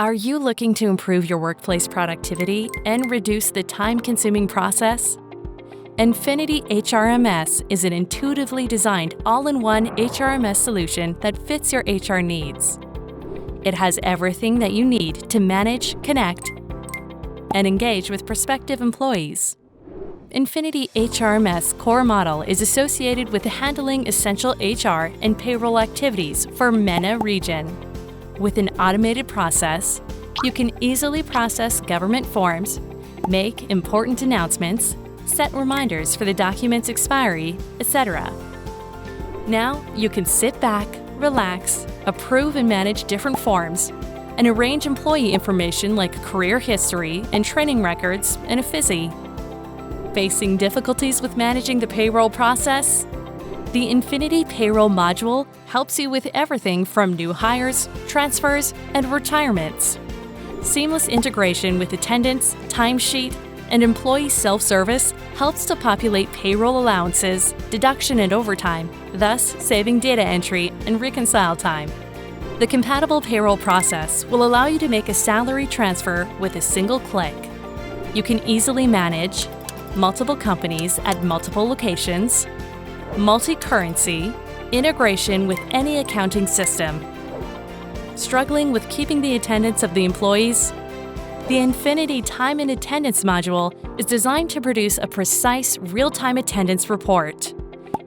Are you looking to improve your workplace productivity and reduce the time-consuming process? Infiniti HRMS is an intuitively designed all-in-one HRMS solution that fits your HR needs. It has everything that you need to manage, connect, and engage with prospective employees. Infiniti HRMS core model is associated with handling essential HR and payroll activities for Mena region. With an automated process, you can easily process government forms, make important announcements, set reminders for the document's expiry, etc. Now, you can sit back, relax, approve and manage different forms, and arrange employee information like career history and training records in a fizzy. Facing difficulties with managing the payroll process? The Infiniti Payroll module helps you with everything from new hires, transfers, and retirements. Seamless integration with attendance, timesheet, and employee self-service helps to populate payroll allowances, deduction, and overtime, thus saving data entry and reconcile time. The compatible payroll process will allow you to make a salary transfer with a single click. You can easily manage multiple companies at multiple locations, multi-currency, integration with any accounting system. Struggling with keeping the attendance of the employees? The Infiniti Time and Attendance module is designed to produce a precise real-time attendance report.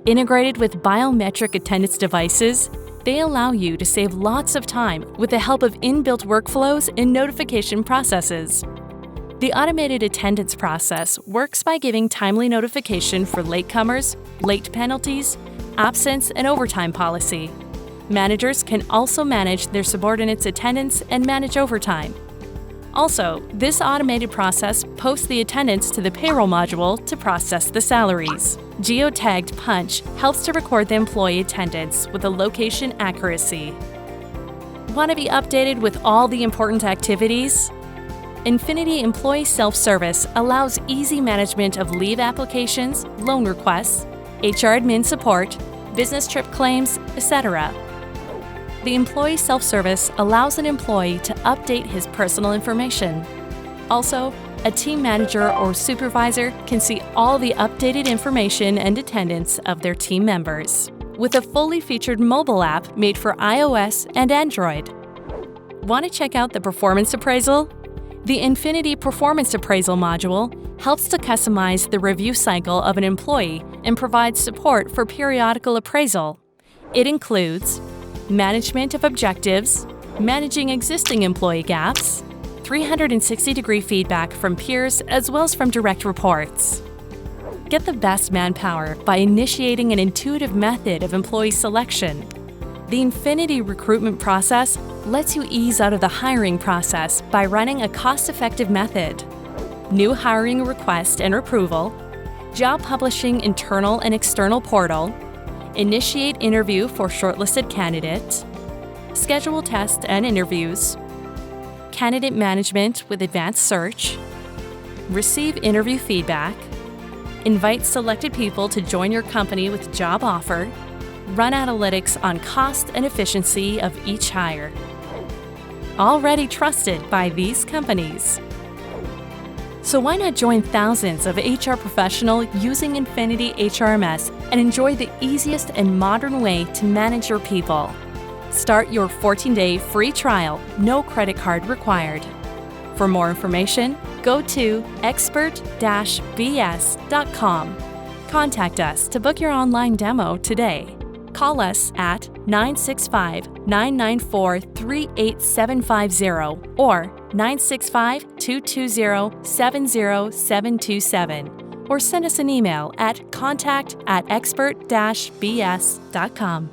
Integrated with biometric attendance devices, they allow you to save lots of time with the help of inbuilt workflows and notification processes. The automated attendance process works by giving timely notification for latecomers, late penalties, absence, and overtime policy. Managers can also manage their subordinates' attendance and manage overtime. Also, this automated process posts the attendance to the payroll module to process the salaries. Geotagged Punch helps to record the employee attendance with a location accuracy. Want to be updated with all the important activities? Infiniti Employee Self-Service allows easy management of leave applications, loan requests, HR admin support, business trip claims, etc. The Employee Self-Service allows an employee to update his personal information. Also, a team manager or supervisor can see all the updated information and attendance of their team members, with a fully featured mobile app made for iOS and Android. Want to check out the performance appraisal? The Infiniti Performance Appraisal module helps to customize the review cycle of an employee and provides support for periodical appraisal. It includes management of objectives, managing existing employee gaps, 360-degree feedback from peers as well as from direct reports. Get the best manpower by initiating an intuitive method of employee selection. The Infiniti recruitment process lets you ease out of the hiring process by running a cost-effective method. New hiring request and approval, job publishing internal and external portal, initiate interview for shortlisted candidate, schedule tests and interviews, candidate management with advanced search, receive interview feedback, invite selected people to join your company with job offer, run analytics on cost and efficiency of each hire. Already trusted by these companies. So why not join thousands of HR professionals using Infiniti HRMS and enjoy the easiest and modern way to manage your people? Start your 14-day free trial, no credit card required. For more information, go to expert-bs.com. Contact us to book your online demo today. Call us at 965-994-38750 or 965-220-70727 or send us an email at contact@expert-bs.com.